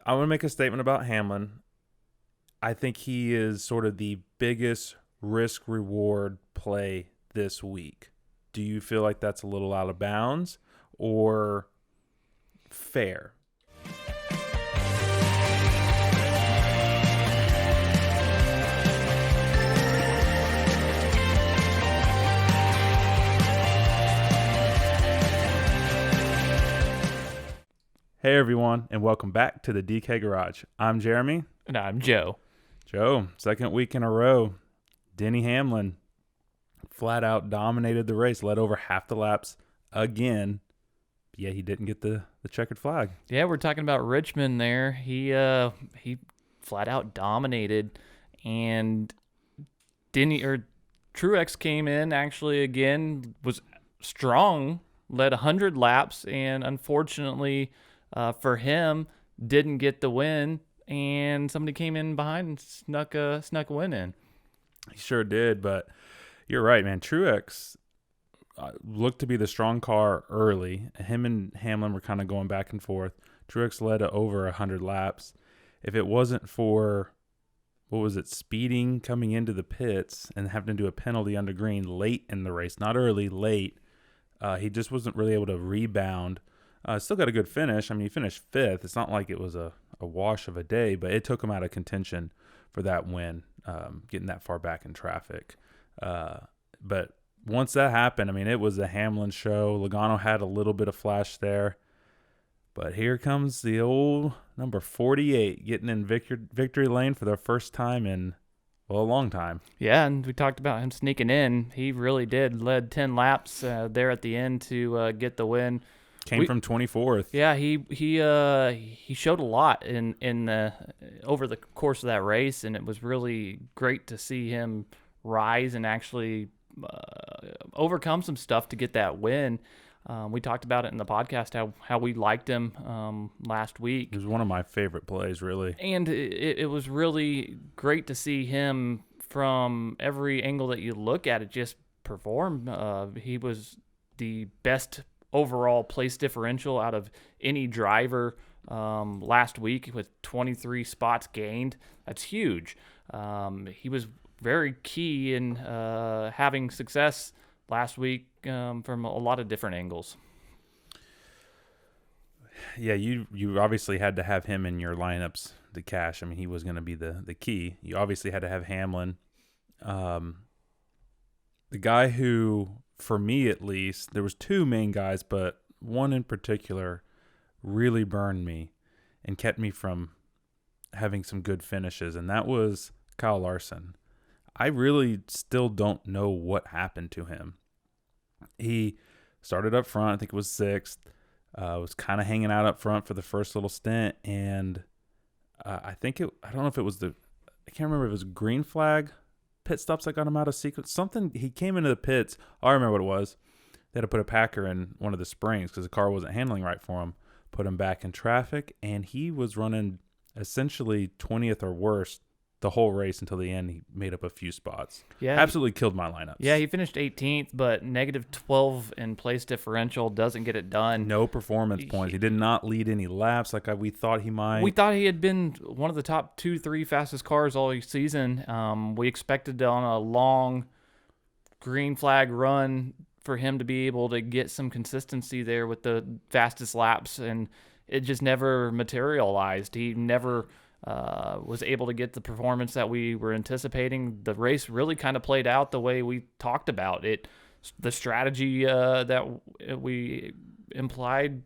I want to make a statement about Hamlin. I think he is sort of the biggest risk-reward play this week. Do you feel like that's a little out of bounds or fair? Hey everyone, and welcome back to the DK Garage. I'm Jeremy. And I'm Joe. Joe, second week in a row, Denny Hamlin flat out dominated the race, led over half the laps again. Yeah, he didn't get the checkered flag. Yeah, we're talking about Richmond there. He flat out dominated, and Truex came in actually again, was strong, led 100 laps, and unfortunately for him, didn't get the win, and somebody came in behind and snuck a win in. He sure did, but you're right, man. Truex looked to be the strong car early. Him and Hamlin were kind of going back and forth. Truex led to over 100 laps. If it wasn't for, speeding coming into the pits and having to do a penalty under green late in the race, not early, late, he just wasn't really able to rebound. Still got a good finish. I mean, he finished fifth. It's not like it was a wash of a day, but it took him out of contention for that win, getting that far back in traffic. But once that happened, I mean, it was a Hamlin show. Logano had a little bit of flash there. But here comes the old number 48 getting in victory lane for the first time in, a long time. Yeah, and we talked about him sneaking in. He really did. Led 10 laps there at the end to get the win. Came from 24th. Yeah, he showed a lot in the over the course of that race, and it was really great to see him rise and actually overcome some stuff to get that win. We talked about it in the podcast how we liked him last week. It was one of my favorite plays, really. And it was really great to see him from every angle that you look at it just perform. He was the best overall place differential out of any driver last week with 23 spots gained. That's huge. He was very key in having success last week from a lot of different angles. Yeah, you obviously had to have him in your lineups to cash. I mean, he was going to be the key. You obviously had to have Hamlin. The guy who, for me at least, there was two main guys, but one in particular really burned me and kept me from having some good finishes, and that was Kyle Larson. I really still don't know what happened to him. He started up front, I think it was sixth, was kind of hanging out up front for the first little stint, and I don't know if it was I can't remember if it was green flag pit stops that got him out of sequence. Something, he came into the pits. I remember what it was. They had to put a packer in one of the springs because the car wasn't handling right for him. Put him back in traffic, and he was running essentially 20th or worse the whole race until the end. He made up a few spots. Yeah, absolutely killed my lineups. Yeah, he finished 18th, but negative 12 in place differential doesn't get it done. No performance points. He did not lead any laps like we thought he might. We thought he had been one of the top 2-3 fastest cars all season. We expected on a long green flag run for him to be able to get some consistency there with the fastest laps, and it just never materialized. He never was able to get the performance that we were anticipating. The race really kind of played out the way we talked about it. The strategy that we implied,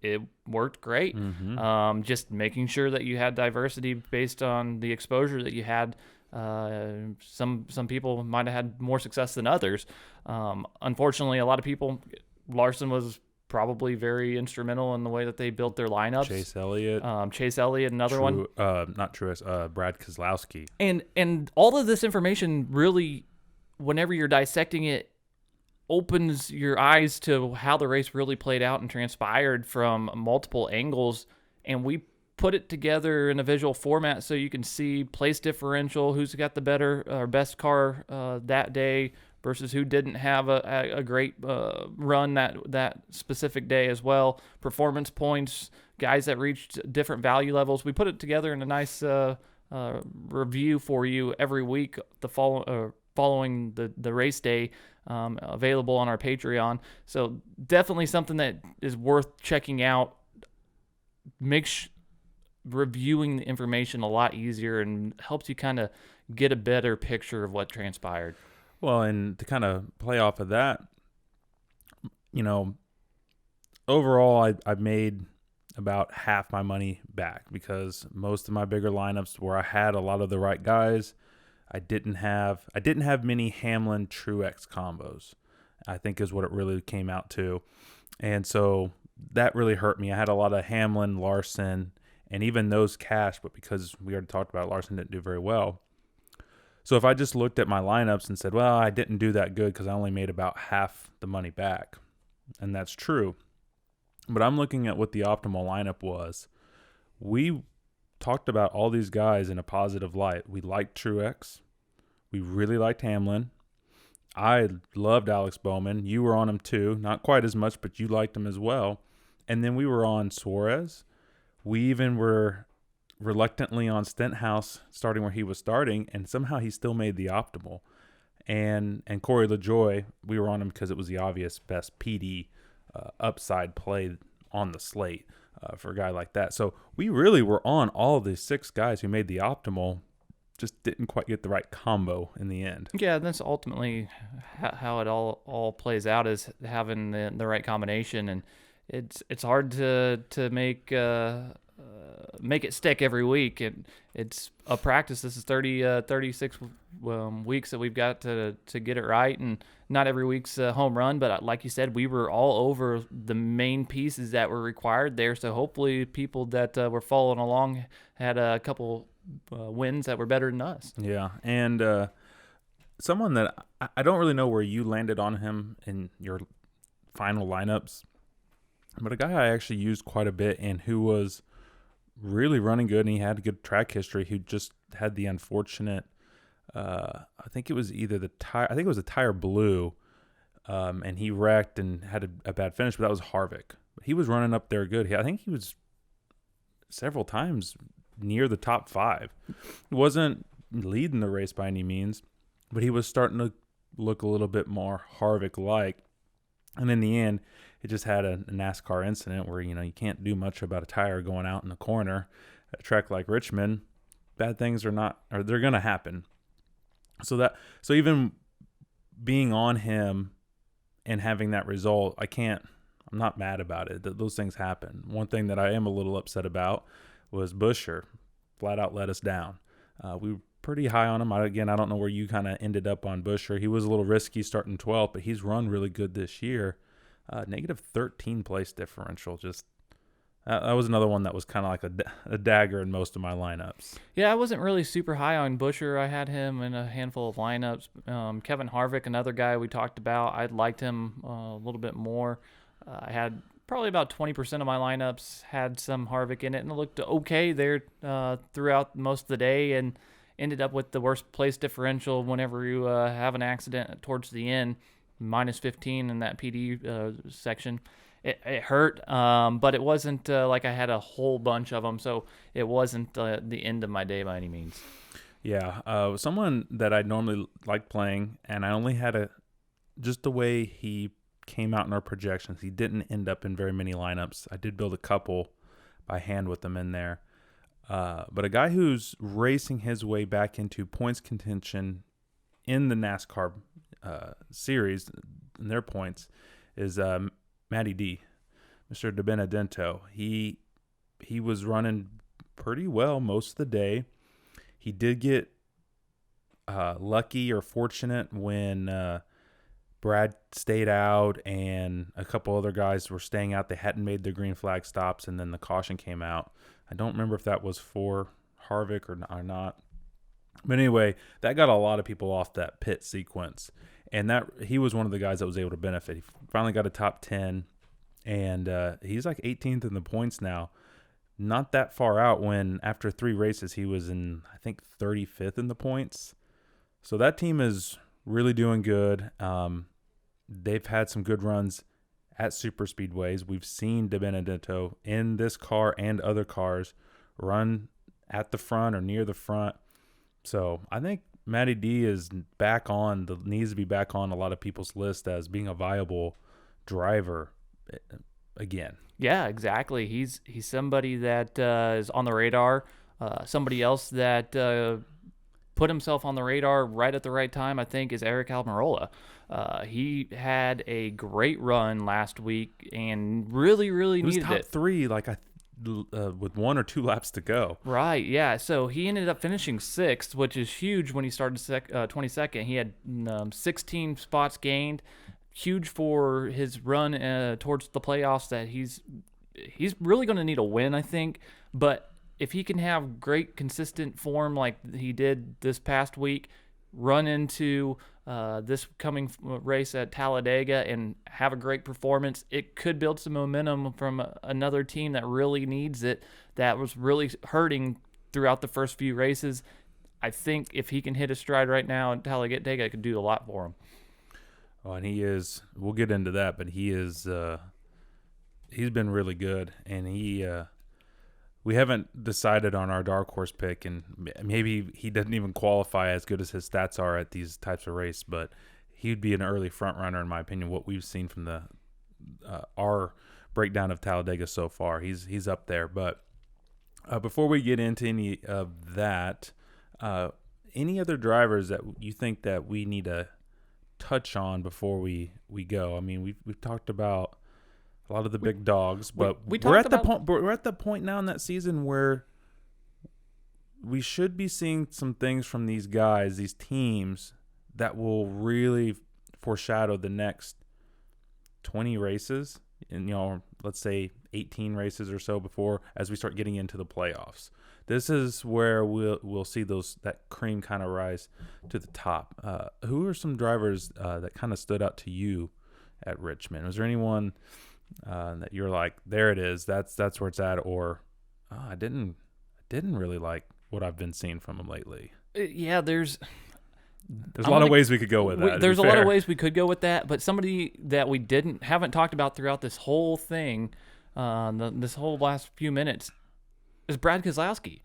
it worked great. Mm-hmm. Just making sure that you had diversity based on the exposure that you had. Some people might have had more success than others. Unfortunately, a lot of people, Larson was probably very instrumental in the way that they built their lineups. Chase Elliott, another one. Not Truex, Brad Keselowski. And all of this information really, whenever you're dissecting it, opens your eyes to how the race really played out and transpired from multiple angles. And we put it together in a visual format so you can see place differential, who's got the better or best car that day versus who didn't have a great run that specific day as well. Performance points guys that reached different value levels. We put it together in a nice review for you every week following the race day, available on our Patreon. So definitely something that is worth checking out. Reviewing the information a lot easier and helps you kind of get a better picture of what transpired. Well, and to kind of play off of that, overall, I made about half my money back because most of my bigger lineups where I had a lot of the right guys, I didn't have many Hamlin Truex combos, I think is what it really came out to. And so that really hurt me. I had a lot of Hamlin, Larson, and even those cash, but because we already talked about it, Larson didn't do very well. So if I just looked at my lineups and said, well, I didn't do that good because I only made about half the money back, and that's true. But I'm looking at what the optimal lineup was. We talked about all these guys in a positive light. We liked Truex. We really liked Hamlin. I loved Alex Bowman. You were on him too. Not quite as much, but you liked him as well. And then we were on Suarez. We even were reluctantly on Stenhouse starting where he was starting, and somehow he still made the optimal. And Corey LaJoy, we were on him because it was the obvious best PD upside play on the slate for a guy like that. So we really were on all of these 6 guys who made the optimal, just didn't quite get the right combo in the end. Yeah, that's ultimately how it all plays out, is having the right combination, and it's hard to make it stick every week. It's a practice. This is 36 weeks that we've got to get it right, and not every week's a home run, but like you said, we were all over the main pieces that were required there. So hopefully people that were following along had a couple wins that were better than us. Yeah, and someone that I don't really know where you landed on him in your final lineups, but a guy I actually used quite a bit and who was really running good, and he had a good track history, who just had the unfortunate, I think it was either the tire, I think it was the tire blew, and he wrecked and had a bad finish, but that was Harvick. He was running up there good. I think he was several times near the top 5. He wasn't leading the race by any means, but he was starting to look a little bit more Harvick-like. And in the end, it just had a NASCAR incident where, you can't do much about a tire going out in the corner at a track like Richmond. Bad things they're going to happen. So even being on him and having that result, I'm not mad about it. Those things happen. One thing that I am a little upset about was Buescher flat out let us down. We were pretty high on him. I don't know where you kind of ended up on Buescher. He was a little risky starting 12th, but he's run really good this year. Negative 13 place differential. Just that was another one that was kind of like a dagger in most of my lineups. Yeah, I wasn't really super high on Buescher. I had him in a handful of lineups. Kevin Harvick, another guy we talked about, I liked him a little bit more. I had probably about 20% of my lineups had some Harvick in it, and it looked okay there throughout most of the day, and ended up with the worst place differential whenever you have an accident towards the end, minus 15 in that PD section. It hurt, but it wasn't like I had a whole bunch of them, so it wasn't the end of my day by any means. Yeah, someone that I normally like playing, and I only had just the way he came out in our projections, he didn't end up in very many lineups. I did build a couple by hand with them in there. But a guy who's racing his way back into points contention in the NASCAR series, in their points, is Matty D, Mr. De Benedetto. He was running pretty well most of the day. He did get lucky or fortunate when Brad stayed out and a couple other guys were staying out. They hadn't made their green flag stops, and then the caution came out. I don't remember if that was for Harvick or not. But anyway, that got a lot of people off that pit sequence. And that he was one of the guys that was able to benefit. He finally got a top 10, and he's like 18th in the points now. Not that far out when after 3 races he was in, I think, 35th in the points. So that team is really doing good. They've had some good runs at super speedways. We've seen DiBenedetto in this car and other cars run at the front or near the front. So I think Matty D is needs to be back on a lot of people's list as being a viable driver again. Yeah, exactly. He's somebody that is on the radar. Somebody else that put himself on the radar right at the right time, I think, is Eric Almirola. He had a great run last week and really, really needed it. He was top 3, with 1 or 2 laps to go. Right, yeah. So he ended up finishing 6th, which is huge when he started 22nd. He had 16 spots gained. Huge for his run towards the playoffs. That he's really going to need a win, I think. But if he can have great consistent form like he did this past week, run into this coming race at Talladega and have a great performance, it could build some momentum from another team that really needs it, that was really hurting throughout the first few races. I think if he can hit a stride right now at Talladega, it could do a lot for him. Oh, and we'll get into that, but he's been really good, and we haven't decided on our dark horse pick, and maybe he doesn't even qualify as good as his stats are at these types of race, but he'd be an early front runner in my opinion. What we've seen from our breakdown of Talladega so far, he's up there. But before we get into any of that, any other drivers that you think that we need to touch on before we go? I mean, we've talked about a lot of the big dogs, but we're at the point now in that season where we should be seeing some things from these guys, these teams, that will really foreshadow the next 20 races, and let's say 18 races or so before, as we start getting into the playoffs. This is where we'll see that cream kind of rise to the top. Who are some drivers that kind of stood out to you at Richmond? Was there anyone that you're like, there it is, that's where it's at, or I didn't really like what I've been seeing from him lately? Yeah, there's a lot of ways we could go with that. There's a lot of ways we could go with that, but somebody that we haven't talked about throughout this whole thing, this whole last few minutes, is Brad Keselowski.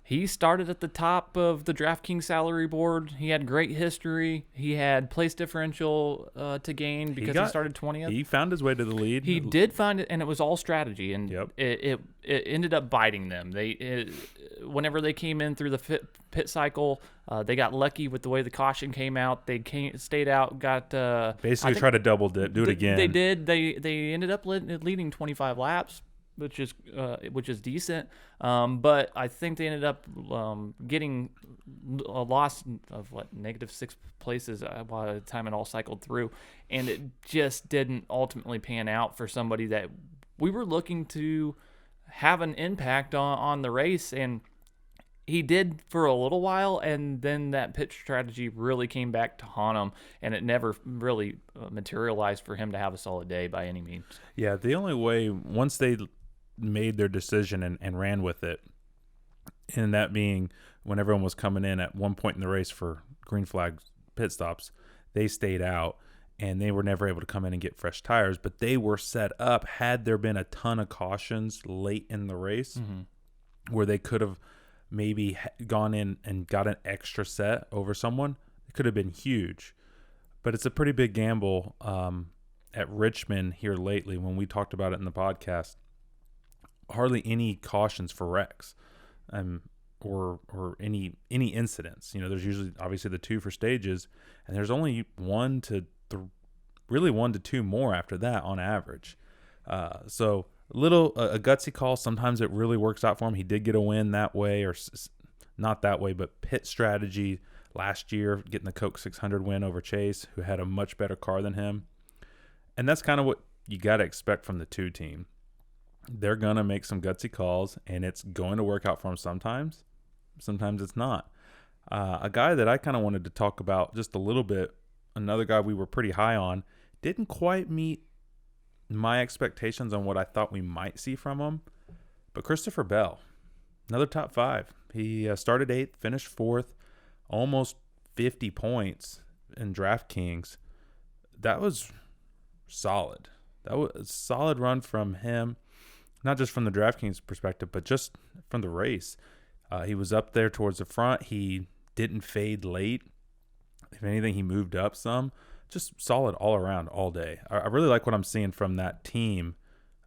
He started at the top of the DraftKings salary board. He had great history. He had place differential to gain because he started 20th. He found his way to the lead. He did find it, and it was all strategy, and it ended up biting them. Whenever they came in through the pit cycle, they got lucky with the way the caution came out. They stayed out, got basically tried to double dip, do it again. They did. They ended up leading 25 laps, which is decent, but I think they ended up getting a loss of -6 places by the time it all cycled through, and it just didn't ultimately pan out for somebody that we were looking to have an impact on the race, and he did for a little while, and then that pit strategy really came back to haunt him, and it never really materialized for him to have a solid day by any means. Yeah, the only way, once they made their decision and ran with it, and that being when everyone was coming in at one point in the race for green flag pit stops, they stayed out, and they were never able to come in and get fresh tires, but they were set up, had there been a ton of cautions late in the race, where they could have maybe gone in and got an extra set over someone, it could have been huge. But it's a pretty big gamble at Richmond here lately. When we talked about it in the podcast, hardly any cautions for wrecks, or any incidents. There's usually obviously the 2 for stages, and there's only 1 to 2 more after that on average. So a gutsy call. Sometimes it really works out for him. He did get a win that way, or not that way, but pit strategy last year, getting the Coke 600 win over Chase, who had a much better car than him. And that's kind of what you got to expect from the 2 team. They're going to make some gutsy calls, and it's going to work out for them sometimes. Sometimes it's not. A guy that I kind of wanted to talk about just a little bit, another guy we were pretty high on, didn't quite meet my expectations on what I thought we might see from him, but Christopher Bell, another top 5. He started 8th, finished 4th, almost 50 points in DraftKings. That was solid. That was a solid run from him, not just from the DraftKings perspective, but just from the race. He was up there towards the front. He didn't fade late. If anything, he moved up some. Just solid all around all day. I really like what I'm seeing from that team.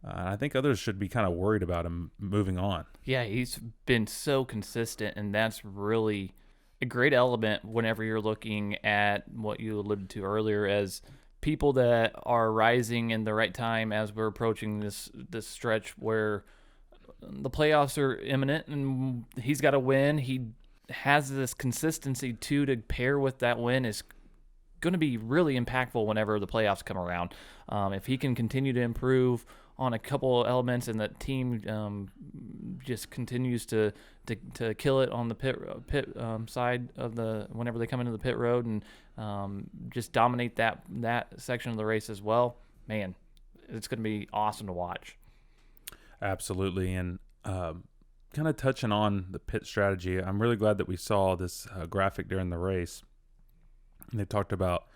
I think others should be kind of worried about him moving on. Yeah, he's been so consistent, and that's really a great element whenever you're looking at what you alluded to earlier as people that are rising in the right time as we're approaching this stretch where the playoffs are imminent and he's got to win. He has this consistency too to pair with that win is going to be really impactful whenever the playoffs come around. If he can continue to improve on a couple elements and the team just continues to kill it on the pit side of the whenever they come into the pit road and just dominate that section of the race as well, man, it's going to be awesome to watch. Absolutely. And kind of touching on the pit strategy, I'm really glad that we saw this graphic during the race. And they talked about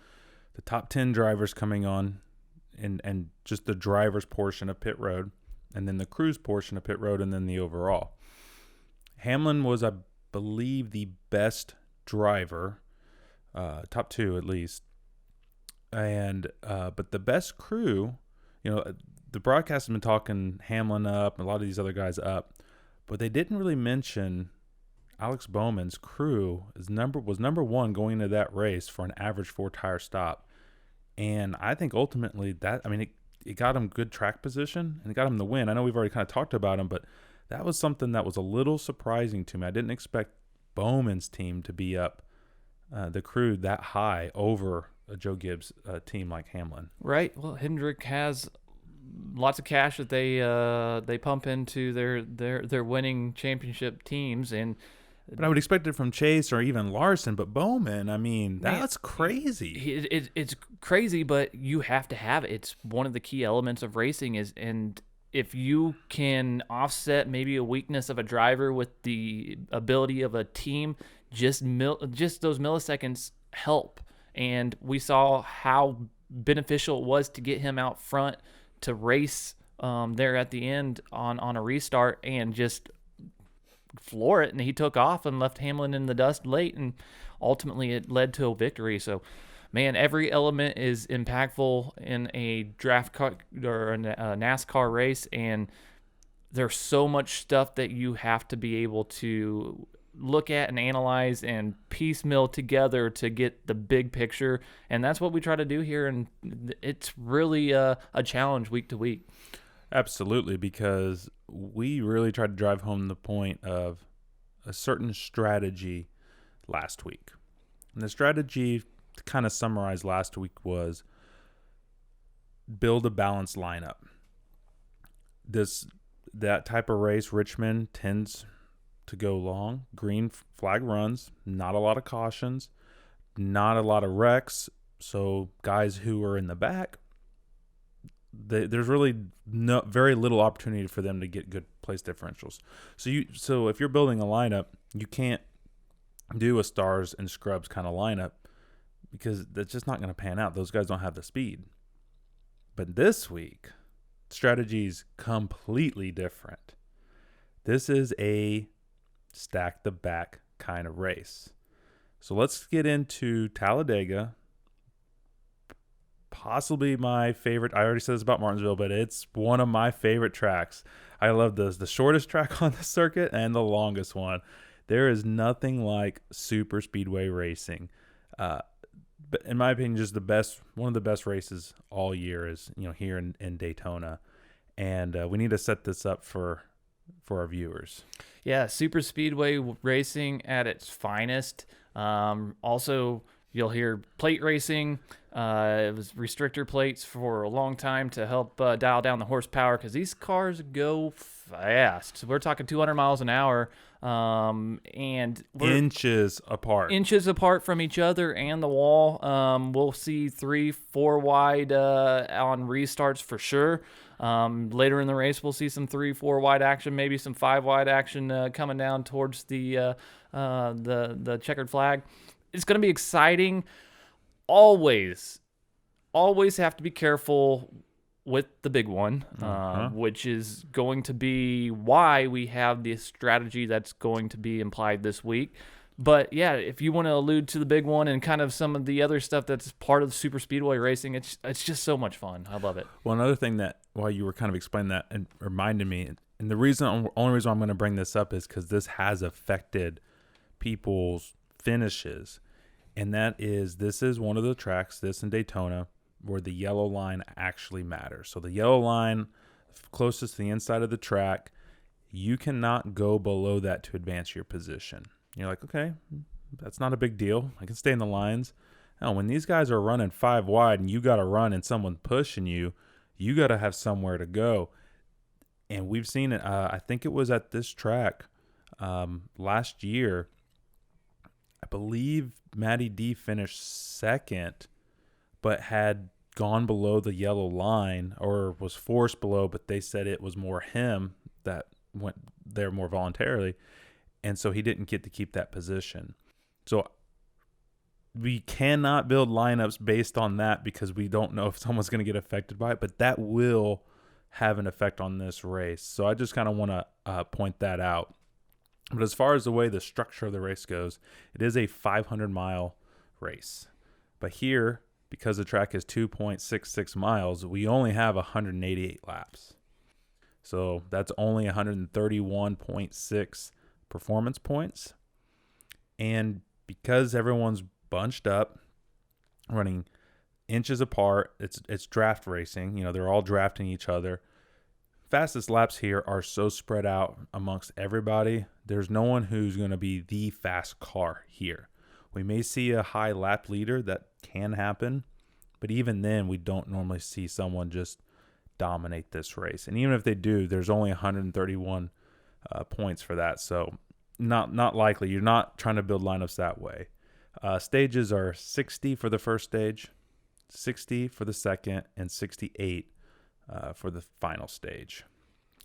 the top 10 drivers coming on and just the driver's portion of pit road, and then the crew's portion of pit road, and then the overall. Hamlin was, I believe, the best driver, top 2 at least. And but the best crew, the broadcast has been talking Hamlin up and a lot of these other guys up, but they didn't really mention Alex Bowman's crew was number 1 going into that race for an average 4-tire stop. And I think ultimately it got him good track position and it got him the win. I know we've already kind of talked about him, but that was something that was a little surprising to me. I didn't expect Bowman's team to be up the crew that high over a Joe Gibbs team like Hamlin. Right. Well, Hendrick has lots of cash that they pump into their winning championship teams, but I would expect it from Chase or even Larson, but Bowman, that's crazy. It's crazy, but you have to have it. It's one of the key elements of racing and if you can offset maybe a weakness of a driver with the ability of a team, just those milliseconds help. And we saw how beneficial it was to get him out front to race there at the end on a restart and just floor it, and he took off and left Hamlin in the dust late, and ultimately it led to a victory. So, man, every element is impactful in a draft car or a NASCAR race, and there's so much stuff that you have to be able to look at and analyze and piecemeal together to get the big picture, and that's what we try to do here, and it's really a challenge week to week. Absolutely, because we really tried to drive home the point of a certain strategy last week. And the strategy, to kind of summarize last week, was build a balanced lineup. That type of race, Richmond tends to go long. Green flag runs, not a lot of cautions, not a lot of wrecks. So guys who are in the back, there's really very little opportunity for them to get good place differentials. So if you're building a lineup, you can't do a stars and scrubs kind of lineup because that's just not going to pan out. Those guys don't have the speed. But this week, strategy is completely different. This is a stack the back kind of race. So let's get into Talladega. Possibly my favorite. I already said this about Martinsville, but it's one of my favorite tracks. I love the shortest track on the circuit and the longest one. There is nothing like super speedway racing. But in my opinion, just one of the best races all year is here in Daytona, and we need to set this up for our viewers. Yeah, super speedway racing at its finest. Also, you'll hear plate racing. It was restrictor plates for a long time to help dial down the horsepower because these cars go fast. We're talking 200 miles an hour, and we're inches apart from each other and the wall. We'll see 3-4 wide on restarts for sure. Later in the race, we'll see some 3-4 wide action, maybe some 5 wide action coming down towards the checkered flag. It's going to be exciting. Always have to be careful with the big one, which is going to be why we have this strategy that's going to be implied this week. But yeah, if you want to allude to the big one and kind of some of the other stuff that's part of super speedway racing, it's just so much fun. I love it. Well, another thing that while you were kind of explaining that and reminded me, and the only reason I'm going to bring this up is because this has affected people's finishes, and this is one of the tracks, this in Daytona, where the yellow line actually matters. So the yellow line closest to the inside of the track, you cannot go below that to advance your position. You're like, okay, that's not a big deal. I can stay in the lines. Now, when these guys are running 5 wide and you got to run and someone pushing you, you got to have somewhere to go. And we've seen it. I think it was at this track last year. I believe Matty D finished second, but had gone below the yellow line or was forced below, but they said it was more him that went there more voluntarily. And so he didn't get to keep that position. So we cannot build lineups based on that because we don't know if someone's going to get affected by it, but that will have an effect on this race. So I just kind of want to point that out. But as far as the way the structure of the race goes, it is a 500-mile race. But here, because the track is 2.66 miles, we only have 188 laps. So that's only 131.6 performance points. And because everyone's bunched up, running inches apart, it's draft racing. You know, they're all drafting each other. Fastest laps here are so spread out amongst everybody. There's no one who's going to be the fast car here. We may see a high lap leader. That can happen. But even then, we don't normally see someone just dominate this race. And even if they do, there's only 131 points for that. So not likely. You're not trying to build lineups that way. Stages are 60 for the first stage, 60 for the second, and 68 for the final stage.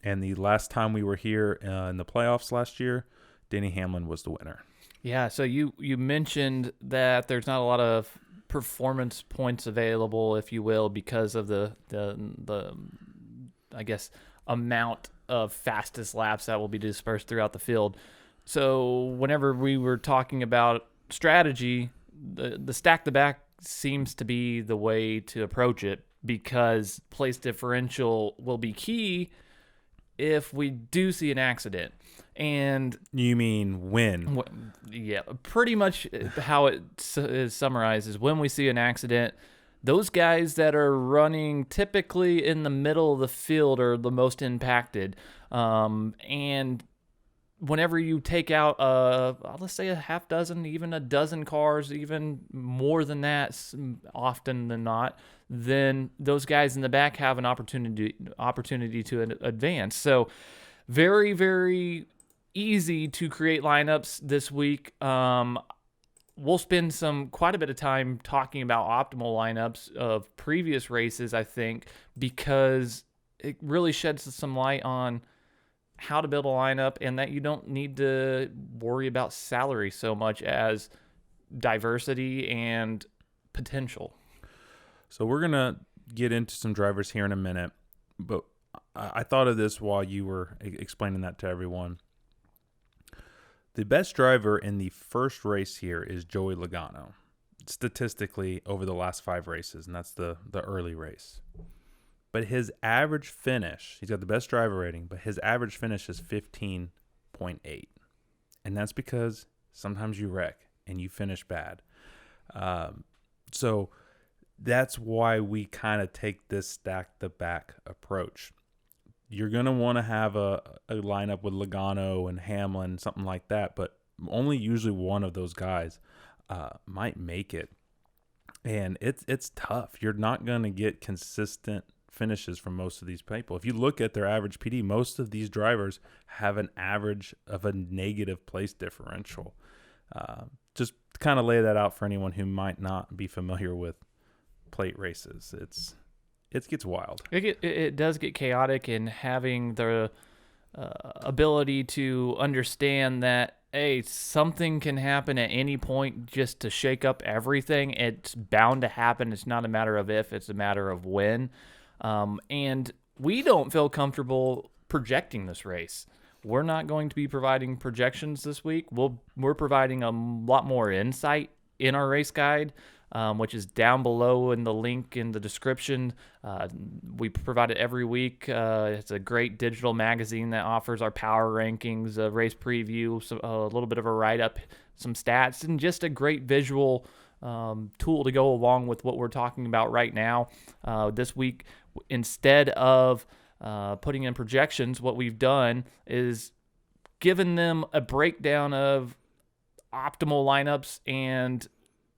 And the last time we were here in the playoffs last year, Denny Hamlin was the winner. Yeah, so you mentioned that there's not a lot of performance points available, if you will, because of the I guess amount of fastest laps that will be dispersed throughout the field. So whenever we were talking about strategy, the stack the back seems to be the way to approach it because place differential will be key if we do see an accident. And you mean when? Yeah, pretty much how it is summarized is when we see an accident, those guys that are running typically in the middle of the field are the most impacted. And whenever you take out, let's say a half dozen, even a dozen cars, even more than that, often than not, then those guys in the back have an opportunity to advance. So very, very easy to create lineups this week. We'll spend quite a bit of time talking about optimal lineups of previous races, I think, because it really sheds some light on how to build a lineup and that you don't need to worry about salary so much as diversity and potential. So we're going to get into some drivers here in a minute, but I thought of this while you were explaining that to everyone. The best driver in the first race here is Joey Logano, statistically over the last 5 races, and that's the early race. But his average finish, he's got the best driver rating, but his average finish is 15.8. And that's because sometimes you wreck and you finish bad. So that's why we kind of take this stack the back approach. You're going to want to have a lineup with Logano and Hamlin, something like that, but only usually one of those guys might make it. And it's tough. You're not going to get consistent finishes from most of these people. If you look at their average PD, most of these drivers have an average of a negative place differential. Just to kind of lay that out for anyone who might not be familiar with plate races. It gets wild. It does get chaotic, and having the ability to understand that, hey, something can happen at any point just to shake up everything. It's bound to happen. It's not a matter of if, it's a matter of when. And we don't feel comfortable projecting this race. We're not going to be providing projections this week. We're providing a lot more insight in our race guide, which is down below in the link in the description. We provide it every week. It's a great digital magazine that offers our power rankings, a race preview, a little bit of a write-up, some stats, and just a great visual tool to go along with what we're talking about right now. This week, instead of putting in projections, what we've done is given them a breakdown of optimal lineups and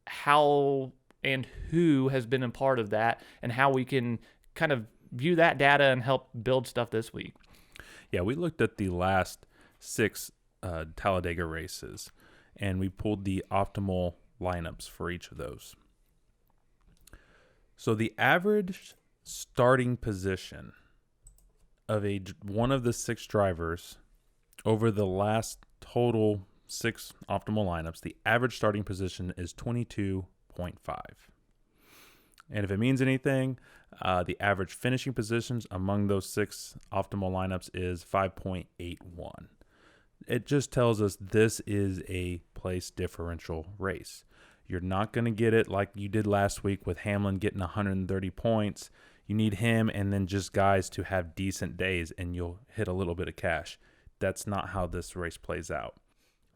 how and who has been a part of that and how we can kind of view that data and help build stuff this week. Yeah, we looked at the last 6 Talladega races, and we pulled the optimal lineups for each of those. So the average starting position of one of the 6 drivers over the last total 6 optimal lineups, the average starting position is 22.5. And if it means anything, the average finishing positions among those 6 optimal lineups is 5.81. It just tells us this is a place differential race. You're not going to get it like you did last week with Hamlin getting 130 points. You need him and then just guys to have decent days, and you'll hit a little bit of cash. That's not how this race plays out.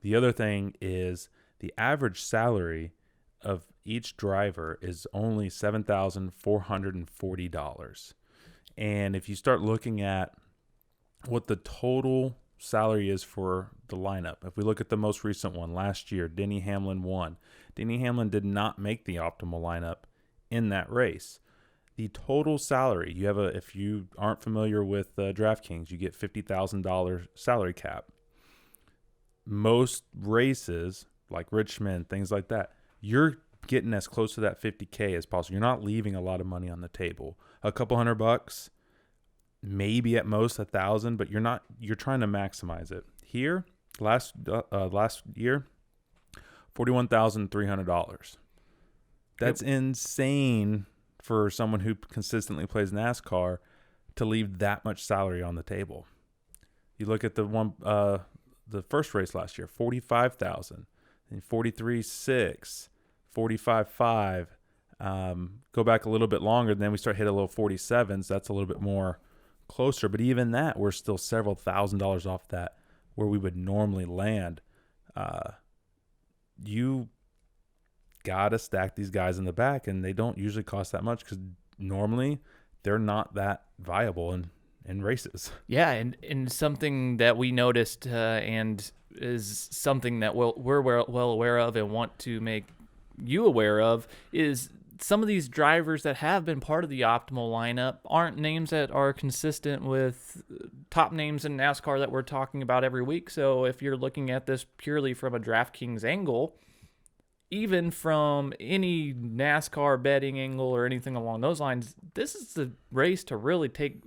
The other thing is the average salary of each driver is only $7,440. And if you start looking at what the total salary is for the lineup, if we look at the most recent one, last year, Denny Hamlin won. Denny Hamlin did not make the optimal lineup in that race. The total salary, if you aren't familiar with DraftKings, you get $50,000 salary cap. Most races, like Richmond, things like that, you're getting as close to that 50K as possible. You're not leaving a lot of money on the table. A couple $100, maybe at most 1,000, but you're trying to maximize it. Here, last year, $41,300. That's insane for someone who consistently plays NASCAR to leave that much salary on the table. You look at the first race last year, $45,000, and $43,600, $45,500. Go back a little bit longer, then we start hitting a little 47s. That's a little bit more closer, but even that, we're still several $1,000s off that where we would normally land. You gotta stack these guys in the back, and they don't usually cost that much because normally they're not that viable in races. Yeah, and something that we noticed and is something that we're well aware of and want to make you aware of is some of these drivers that have been part of the optimal lineup aren't names that are consistent with top names in NASCAR that we're talking about every week. So if you're looking at this purely from a DraftKings angle, even from any NASCAR betting angle or anything along those lines, this is the race to really take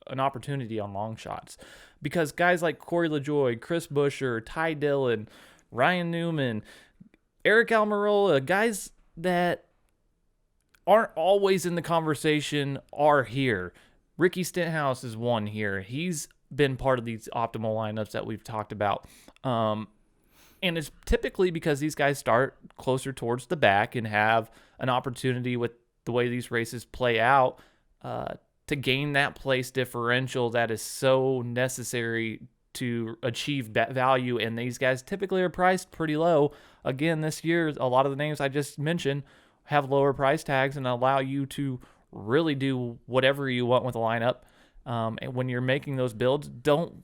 an opportunity on long shots. Because guys like Corey LaJoie, Chris Buescher, Ty Dillon, Ryan Newman, Eric Almirola, guys that aren't always in the conversation are here. Ricky Stenhouse is one here. He's been part of these optimal lineups that we've talked about. And it's typically because these guys start closer towards the back and have an opportunity with the way these races play out to gain that place differential that is so necessary to achieve bet value. And these guys typically are priced pretty low. Again, this year, a lot of the names I just mentioned have lower price tags and allow you to really do whatever you want with a lineup. And when you're making those builds, don't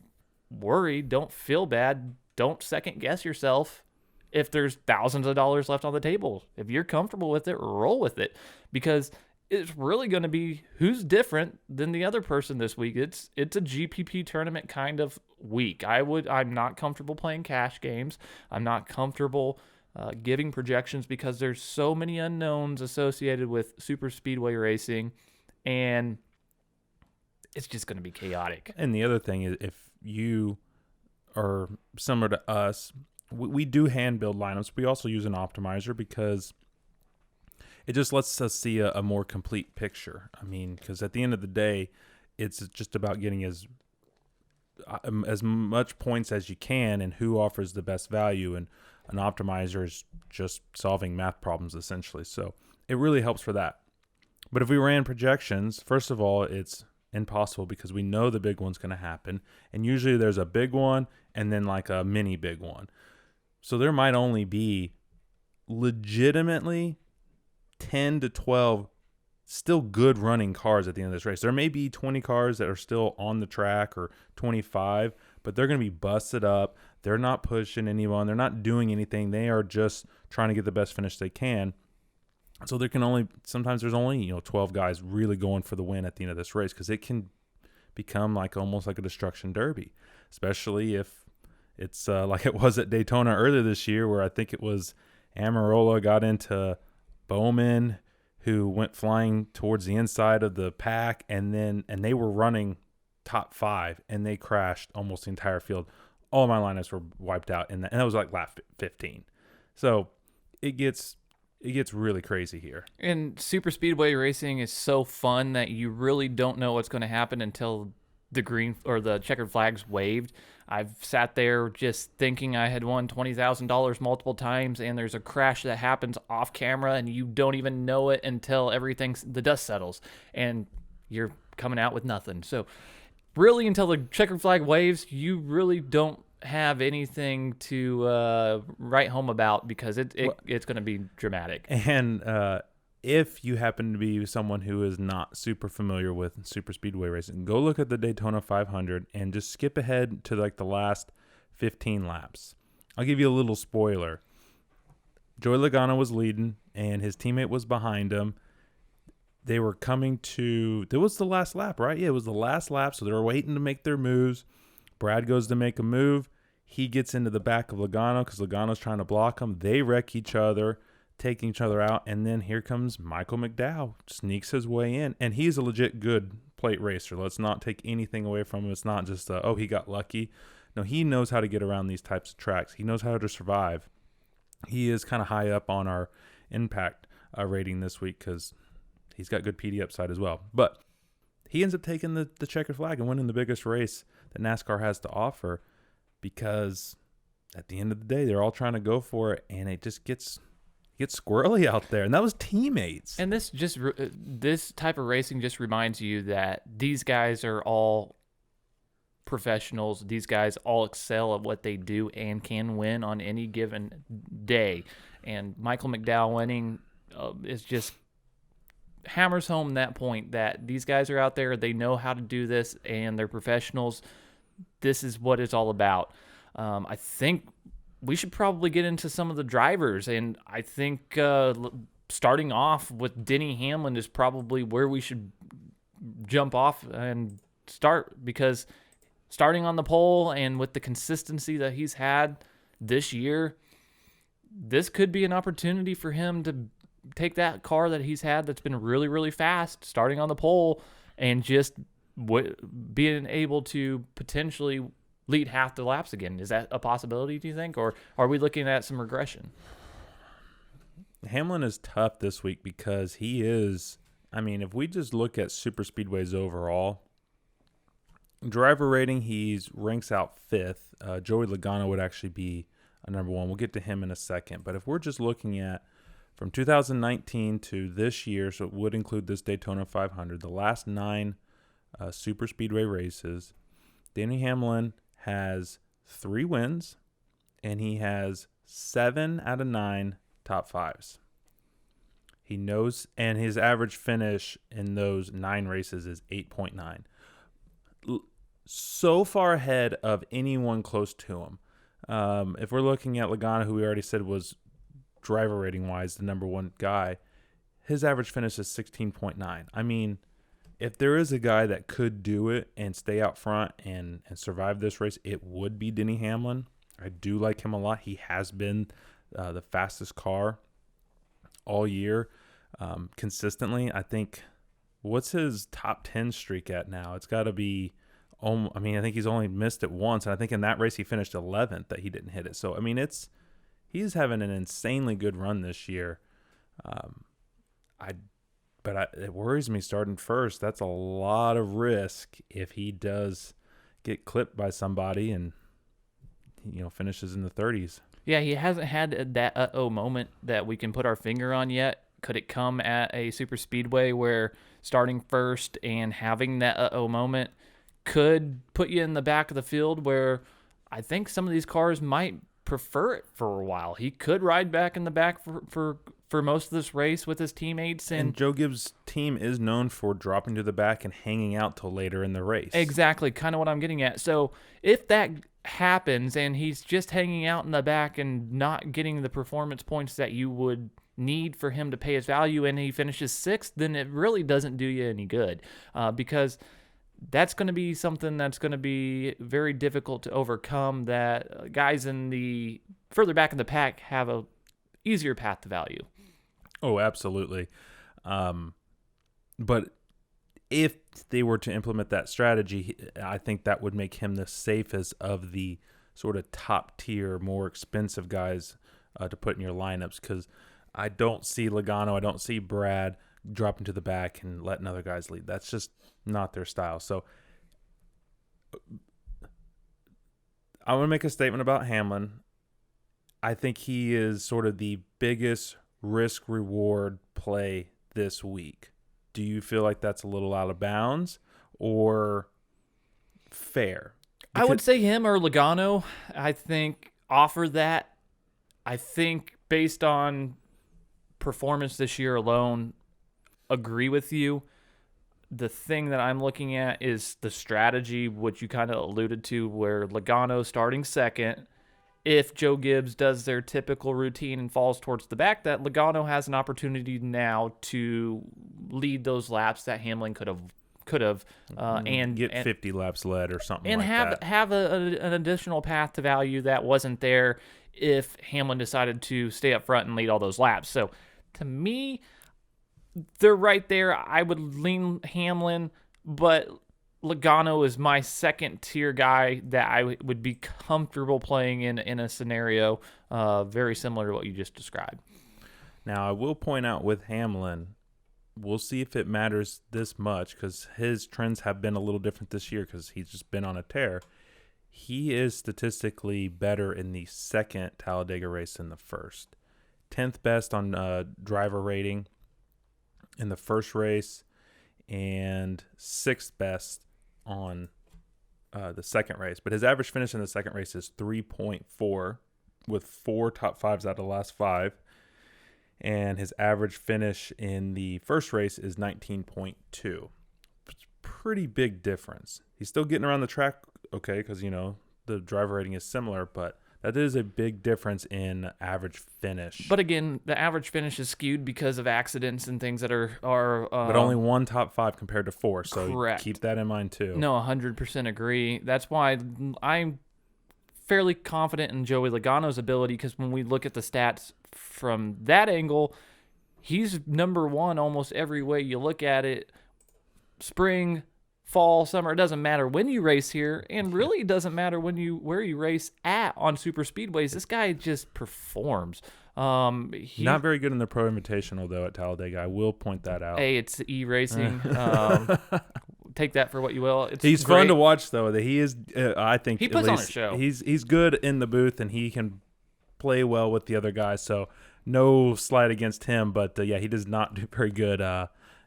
worry, don't feel bad. Don't second guess yourself if there's thousands of dollars left on the table. If you're comfortable with it, roll with it, because it's really going to be who's different than the other person this week. It's a GPP tournament kind of week. I'm not comfortable playing cash games. I'm not comfortable giving projections because there's so many unknowns associated with super speedway racing, and it's just going to be chaotic. And the other thing is, if you are similar to us, we do hand build lineups. We also use an optimizer because it just lets us see a more complete picture. I mean, because at the end of the day, it's just about getting as much points as you can and who offers the best value. And an optimizer is just solving math problems essentially. So it really helps for that. But if we ran projections, first of all, it's impossible because we know the big one's going to happen. And usually there's a big one and then like a mini big one. So there might only be legitimately 10 to 12 still good running cars at the end of this race. There may be 20 cars that are still on the track or 25, but they're going to be busted up. They're not pushing anyone. They're not doing anything. They are just trying to get the best finish they can. So sometimes there's only 12 guys really going for the win at the end of this race, because it can become almost like a destruction derby, especially if it's like it was at Daytona earlier this year, where I think it was Amarola got into Bowman, who went flying towards the inside of the pack, and they were running top 5 and they crashed almost the entire field. All of my lineups were wiped out, and that was like lap 15. So it gets really crazy here. And super speedway racing is so fun that you really don't know what's going to happen until the green or the checkered flag's waved. I've sat there just thinking I had won $20,000 multiple times, and there's a crash that happens off camera, and you don't even know it until the dust settles, and you're coming out with nothing. So really, until the checkered flag waves, you really don't have anything to write home about, because it's going to be dramatic. And if you happen to be someone who is not super familiar with super speedway racing, go look at the Daytona 500 and just skip ahead to the last 15 laps. I'll give you a little spoiler. Joey Logano was leading and his teammate was behind him. They were coming to, it was the last lap, right? Yeah, it was the last lap. So they were waiting to make their moves. Brad goes to make a move. He gets into the back of Logano because Logano's trying to block him. They wreck each other, taking each other out. And then here comes Michael McDowell, sneaks his way in. And he's a legit good plate racer. Let's not take anything away from him. It's not just, he got lucky. No, he knows how to get around these types of tracks. He knows how to survive. He is kind of high up on our impact rating this week because he's got good PD upside as well. But he ends up taking the checkered flag and winning the biggest race that NASCAR has to offer, because at the end of the day, they're all trying to go for it, and it just gets squirrely out there. And that was teammates. And this type of racing just reminds you that these guys are all professionals. These guys all excel at what they do and can win on any given day. And Michael McDowell winning is just hammers home that point that these guys are out there. They know how to do this, and they're professionals. This is what it's all about. I think we should probably get into some of the drivers, and I think starting off with Denny Hamlin is probably where we should jump off and start, because starting on the pole and with the consistency that he's had this year, this could be an opportunity for him to take that car that he's had that's been really, really fast, starting on the pole, and just being able to potentially lead half the laps again. Is that a possibility, do you think? Or are we looking at some regression? Hamlin is tough this week because he is, if we just look at super speedways overall, driver rating, he ranks out 5th. Joey Logano would actually be a number 1. We'll get to him in a second. But if we're just looking at from 2019 to this year, so it would include this Daytona 500, the last 9 super speedway races, Denny Hamlin has 3 wins, and he has 7 out of 9 top 5s. He knows, and his average finish in those 9 races is 8.9. So far ahead of anyone close to him. If we're looking at Logano, who we already said was driver rating wise the number 1 guy, his average finish is 16.9. If there is a guy that could do it and stay out front and survive this race, it would be Denny Hamlin. I do like him a lot. He has been the fastest car all year consistently. I think, what's his top 10 streak at now? It's got to be, I think he's only missed it once. And I think in that race he finished 11th that he didn't hit it. So, he's having an insanely good run this year. It worries me starting first. That's a lot of risk if he does get clipped by somebody and finishes in the 30s. Yeah, he hasn't had that uh-oh moment that we can put our finger on yet. Could it come at a super speedway where starting first and having that uh-oh moment could put you in the back of the field where I think some of these cars might prefer it for a while? He could ride back in the back for most of this race with his teammates. And Joe Gibbs' team is known for dropping to the back and hanging out till later in the race. Exactly, kind of what I'm getting at. So if that happens and he's just hanging out in the back and not getting the performance points that you would need for him to pay his value and he finishes sixth, then it really doesn't do you any good, because that's going to be something that's going to be very difficult to overcome, that guys in the further back in the pack have a easier path to value. Oh, absolutely. But if they were to implement that strategy, I think that would make him the safest of the sort of top tier, more expensive guys to put in your lineups, because I don't see Logano, I don't see Brad dropping to the back and letting other guys lead. That's just not their style. So I want to make a statement about Hamlin. I think he is sort of the biggest risk-reward play this week. Do you feel like that's a little out of bounds or fair? I would say him or Logano, I think, offer that. I think based on performance this year alone, agree with you. The thing that I'm looking at is the strategy, which you kind of alluded to, where Logano starting second. If Joe Gibbs does their typical routine and falls towards the back, that Logano has an opportunity now to lead those laps that Hamlin could have, and get 50 laps led or something and like that. have an additional path to value that wasn't there if Hamlin decided to stay up front and lead all those laps. So to me, they're right there. I would lean Hamlin, but Logano is my second tier guy that I would be comfortable playing in a scenario very similar to what you just described. Now, I will point out with Hamlin, we'll see if it matters this much, because his trends have been a little different this year because he's just been on a tear. He is statistically better in the second Talladega race than the first. 10th best on driver rating in the first race and 6th best on the second race. But his average finish in the second race is 3.4 with 4 top fives out of the last 5. And his average finish in the first race is 19.2. It's a pretty big difference. He's still getting around the track okay because, the driver rating is similar, but that is a big difference in average finish. But again, the average finish is skewed because of accidents and things that are but only 1 top 5 compared to 4, so correct. Keep that in mind too. No, 100% agree. That's why I'm fairly confident in Joey Logano's ability, because when we look at the stats from that angle, he's number one almost every way you look at it. Spring, fall, summer, it doesn't matter when you race here, and really it doesn't matter where you race at on super speedways. This guy just performs. Not very good in the Pro Invitational though at Talladega. I will point that out. Hey, it's e-racing. Take that for what you will. He's great. fun to watch though. He is. I think he puts on a show. He's good in the booth and he can play well with the other guys. So no slight against him, but yeah, he does not do very good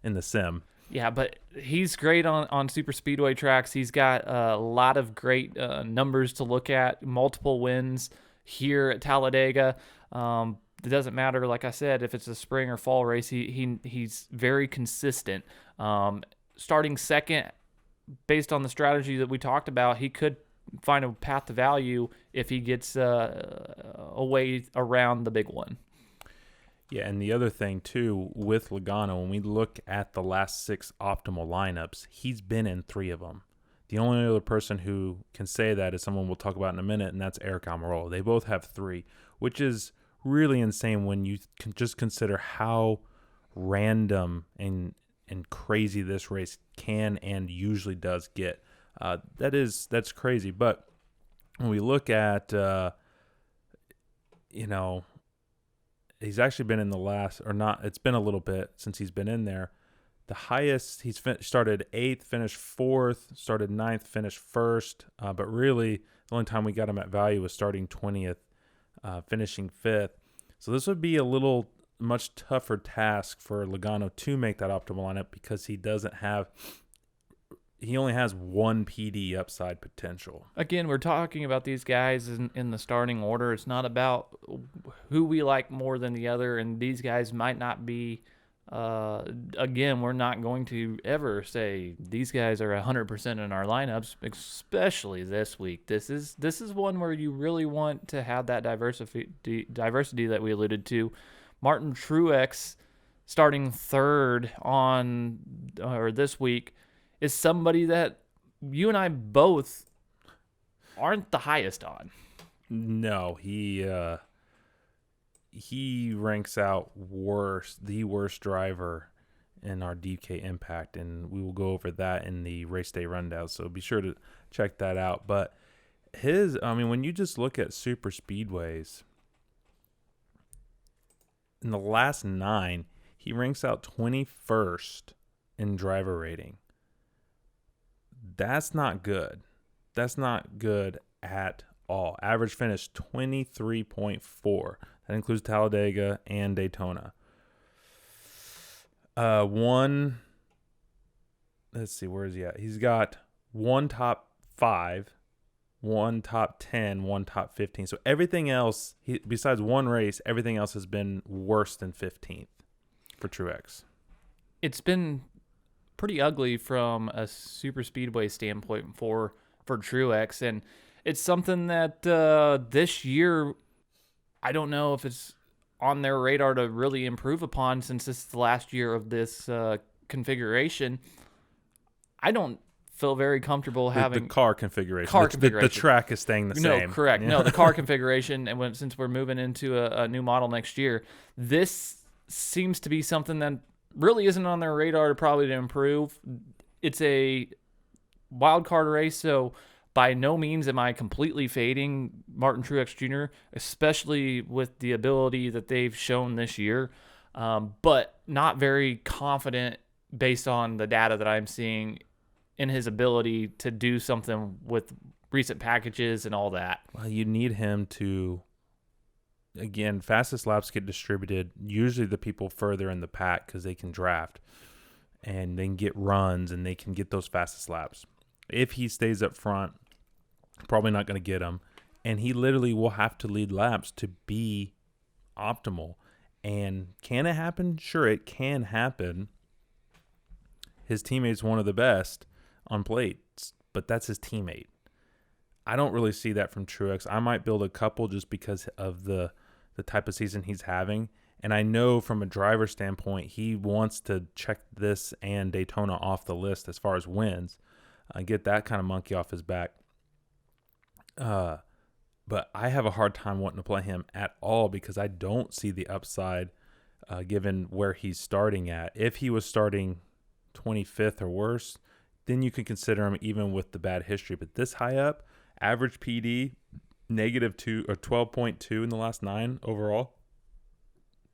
in the sim. Yeah, but he's great on super speedway tracks. He's got a lot of great numbers to look at, multiple wins here at Talladega. It doesn't matter, like I said, if it's a spring or fall race. He's very consistent. Starting second, based on the strategy that we talked about, he could find a path to value if he gets a way around the big one. Yeah, and the other thing, too, with Logano, when we look at the last 6 optimal lineups, he's been in 3 of them. The only other person who can say that is someone we'll talk about in a minute, and that's Eric Almirola. They both have 3, which is really insane when you can just consider how random and crazy this race can and usually does get. That's crazy. But when we look at, he's actually been in the last, or not, it's been a little bit since he's been in there. The highest, he's started 8th, finished 4th, started 9th, finished 1st. But really, the only time we got him at value was starting 20th, finishing 5th. So this would be a little much tougher task for Logano to make that optimal lineup because he only has one PD upside potential. Again, we're talking about these guys in the starting order. It's not about who we like more than the other, and these guys might not be. Again, we're not going to ever say these guys are 100% in our lineups, especially this week. This is one where you really want to have that diversity that we alluded to. Martin Truex starting 3rd this week is somebody that you and I both aren't the highest on. No, he ranks out the worst driver in our DK Impact, and we will go over that in the race day rundown, so be sure to check that out. But when you just look at super speedways, in the last 9, he ranks out 21st in driver rating. That's not good. That's not good at all. Average finish 23.4. That includes Talladega and Daytona. Let's see, where is he at? He's got 1 top 5, 1 top 10, 1 top 15. So everything else, besides one race, everything else has been worse than 15th for Truex. It's been pretty ugly from a super speedway standpoint for Truex, and it's something that this year I don't know if it's on their radar to really improve upon since this is the last year of this configuration. I don't feel very comfortable having the car configuration. The track is staying the same. No, correct. Yeah. No, the car configuration, and since we're moving into a new model next year, this seems to be something that really isn't on their radar to improve. It's a wild card race, so by no means am I completely fading Martin Truex Jr., especially with the ability that they've shown this year, but not very confident based on the data that I'm seeing in his ability to do something with recent packages and all that. Well, you need him to, again, fastest laps get distributed, usually the people further in the pack because they can draft and they can get runs and they can get those fastest laps. If he stays up front, probably not going to get them, and he literally will have to lead laps to be optimal. And can it happen? Sure, it can happen. His teammate's one of the best on plates, but that's his teammate. I don't really see that from Truex. I might build a couple just because of the type of season he's having. And I know from a driver standpoint, he wants to check this and Daytona off the list as far as wins. Get that kind of monkey off his back. But I have a hard time wanting to play him at all because I don't see the upside given where he's starting at. If he was starting 25th or worse, then you could consider him even with the bad history. But this high up, average PD, -2 or 12.2 in the last 9 overall,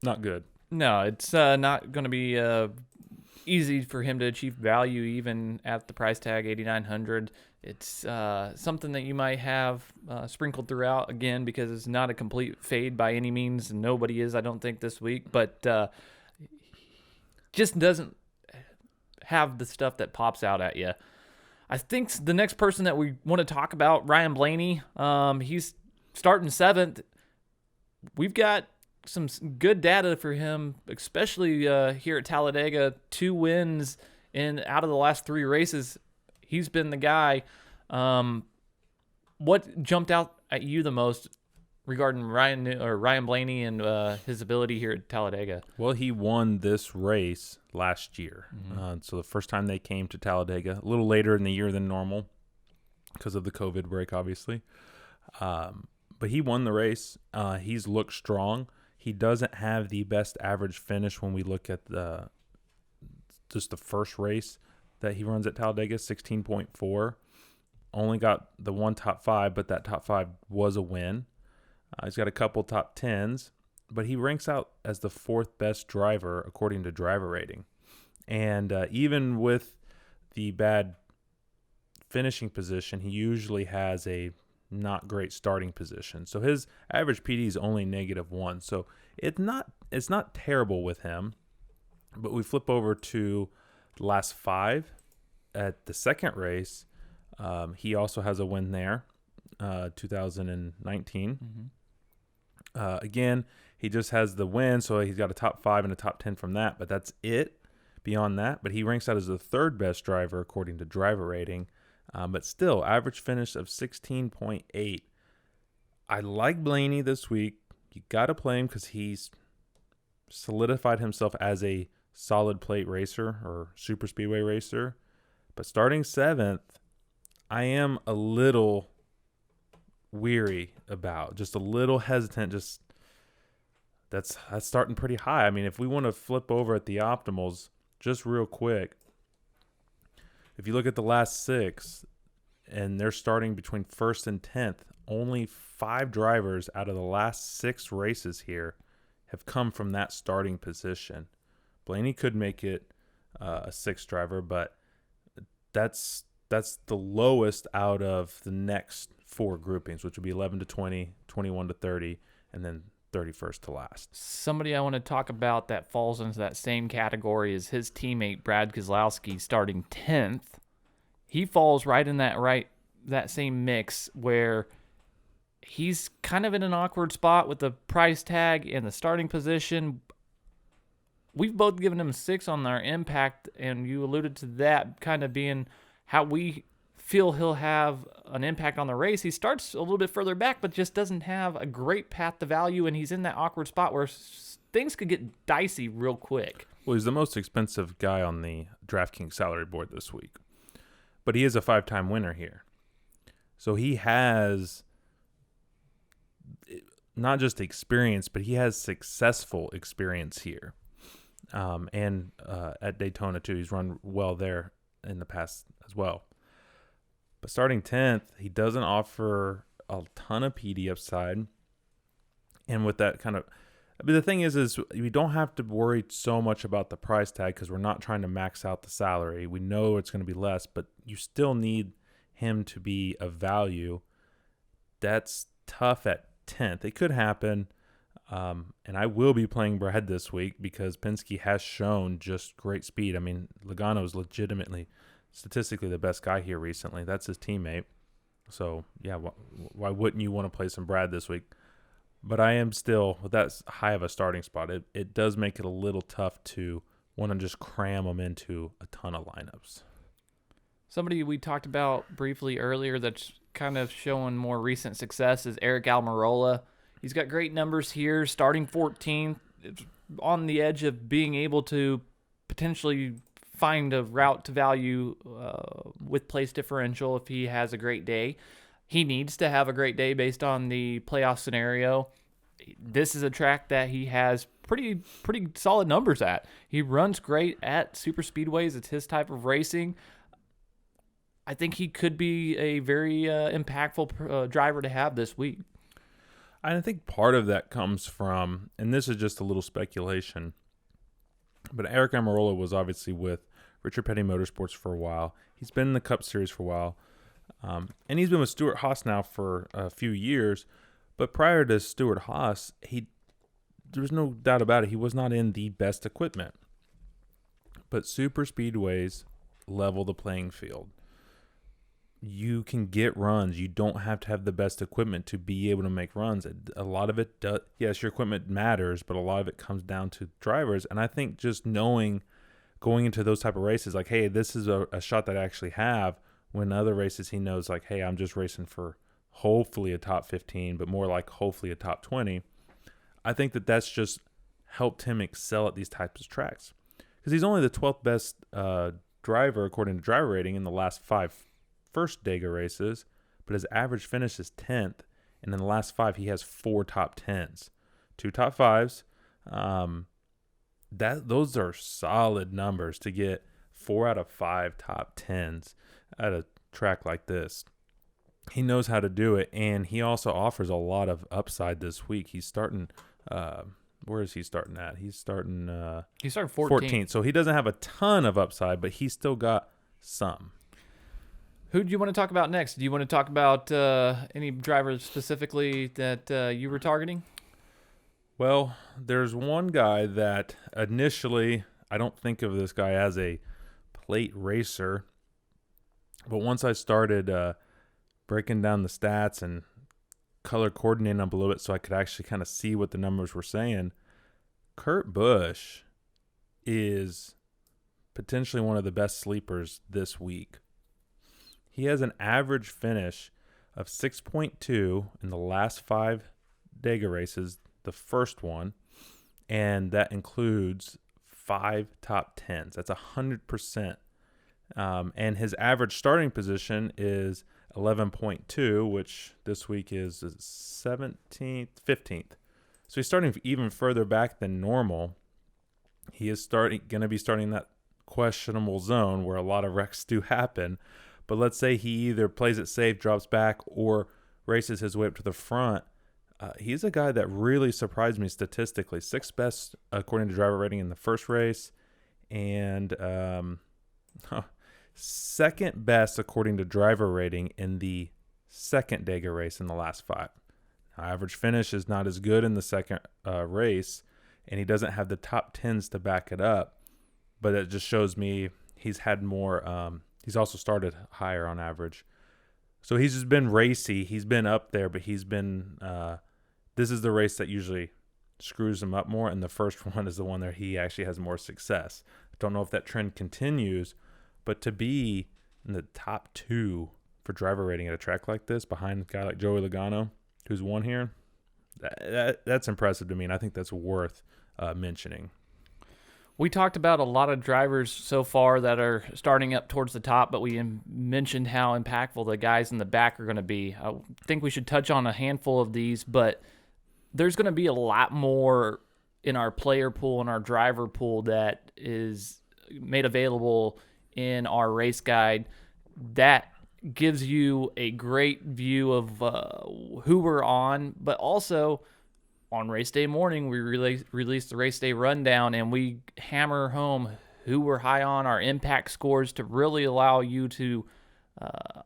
not good. No, it's not going to be easy for him to achieve value even at the price tag $8,900. It's something that you might have sprinkled throughout, again, because it's not a complete fade by any means, and nobody is, I don't think, this week, but just doesn't have the stuff that pops out at you. I think the next person that we want to talk about, Ryan Blaney, he's starting 7th. We've got some good data for him, especially here at Talladega. 2 wins out of the last 3 races. He's been the guy. What jumped out at you the most regarding Ryan Blaney and his ability here at Talladega? Well, he won this race last year. So the first time they came to Talladega, a little later in the year than normal because of the COVID break, obviously. But he won the race. He's looked strong. He doesn't have the best average finish when we look at just the first race that he runs at Talladega, 16.4. Only got the 1 top 5, but that top 5 was a win. He's got a couple top 10s, but he ranks out as the 4th best driver according to driver rating. And even with the bad finishing position, he usually has a not great starting position. So his average PD is only -1. So it's not terrible with him. But we flip over to the last 5 at the second race. He also has a win there, 2019. Again, he just has the win, so he's got a top 5 and a top 10 from that. But that's it beyond that. But he ranks out as the 3rd best driver according to driver rating. But still, average finish of 16.8. I like Blaney this week. You got to play him because he's solidified himself as a solid plate racer or super speedway racer. But starting 7th, I am a little weary about, just a little hesitant. Just that's starting pretty high. I mean, if we want to flip over at the optimals, just real quick, if you look at the last 6, and they're starting between 1st and 10th, only 5 drivers out of the last 6 races here have come from that starting position. Blaney could make it a 6th driver, but that's the lowest out of the next 4 groupings, which would be 11 to 20, 21 to 30, and then 31st to last. Somebody I want to talk about that falls into that same category is his teammate Brad Keselowski, starting 10th. He falls right in that same mix where he's kind of in an awkward spot with the price tag and the starting position. We've both given him a 6 on our impact, and you alluded to that kind of being how we feel he'll have an impact on the race. He starts a little bit further back, but just doesn't have a great path to value, and he's in that awkward spot where things could get dicey real quick. Well, he's the most expensive guy on the DraftKings salary board this week, but he is a 5-time winner here. So he has not just experience, but he has successful experience here. And at Daytona, too. He's run well there in the past as well. But starting 10th, he doesn't offer a ton of PD upside. And with that kind of... I mean, the thing is we don't have to worry so much about the price tag because we're not trying to max out the salary. We know it's going to be less, but you still need him to be of value. That's tough at 10th. It could happen. And I will be playing Brad this week because Penske has shown just great speed. I mean, Logano is legitimately, statistically, the best guy here recently. That's his teammate. So, yeah, why wouldn't you want to play some Brad this week? But I am still, with that high of a starting spot, it does make it a little tough to want to just cram them into a ton of lineups. Somebody we talked about briefly earlier that's kind of showing more recent success is Eric Almirola. He's got great numbers here, starting 14th, on the edge of being able to potentially find a route to value with place differential if he has a great day. He needs to have a great day based on the playoff scenario. This is a track that he has pretty solid numbers at. He runs great at super speedways. It's his type of racing. I think he could be a very impactful driver to have this week. I think part of that comes from, and this is just a little speculation, but Eric Almirola was obviously with Richard Petty Motorsports for a while. He's been in the Cup Series for a while. And he's been with Stuart Haas now for a few years. But prior to Stuart Haas, there's no doubt about it, he was not in the best equipment. But super speedways level the playing field. You can get runs. You don't have to have the best equipment to be able to make runs. A lot of it does. Yes, your equipment matters, but a lot of it comes down to drivers. And I think just knowing, going into those type of races, like, hey, this is a shot that I actually have. When other races he knows, like, hey, I'm just racing for hopefully a top 15, but more like hopefully a top 20. I think that's just helped him excel at these types of tracks. Because he's only the 12th best driver according to driver rating in the last 5 first Dega races, but his average finish is 10th, and in the last 5 he has 4 top 10s, 2 top 5s. Those are solid numbers to get 4 out of 5 top 10s at a track like this. He knows how to do it, and he also offers a lot of upside this week. He's starting where is he starting at? He's starting He started 14th. So he doesn't have a ton of upside, but he's still got some. Who do you want to talk about next? Do you want to talk about any drivers specifically that you were targeting? Well, there's one guy that initially I don't think of this guy as a plate racer, but once I started breaking down the stats and color coordinating them a little bit so I could actually kind of see what the numbers were saying, Kurt Busch is potentially one of the best sleepers this week. He has an average finish of 6.2 in the last 5 Dega races, the first one, and that includes 5 top 10s. That's 100%. And his average starting position is 11.2, which this week is 17th, 15th. So he's starting even further back than normal. He is going to be starting that questionable zone where a lot of wrecks do happen. But let's say he either plays it safe, drops back, or races his way up to the front. He's a guy that really surprised me statistically. 6th best according to driver rating in the first race, and 2nd best according to driver rating in the second Dega race in the last 5. Now, average finish is not as good in the second race, and he doesn't have the top 10s to back it up. But it just shows me he's had more. He's also started higher on average. So he's just been racy. He's been up there, but he's been this is the race that usually screws him up more, and the first one is the one where he actually has more success. I don't know if that trend continues, but to be in the top 2 for driver rating at a track like this, behind a guy like Joey Logano, who's won here, that's impressive to me, and I think that's worth mentioning. We talked about a lot of drivers so far that are starting up towards the top, but we mentioned how impactful the guys in the back are going to be. I think we should touch on a handful of these, but there's going to be a lot more in our player pool and our driver pool that is made available in our race guide that gives you a great view of who we're on, but also on race day morning, we release the race day rundown, and we hammer home who we're high on, our impact scores, to really allow you to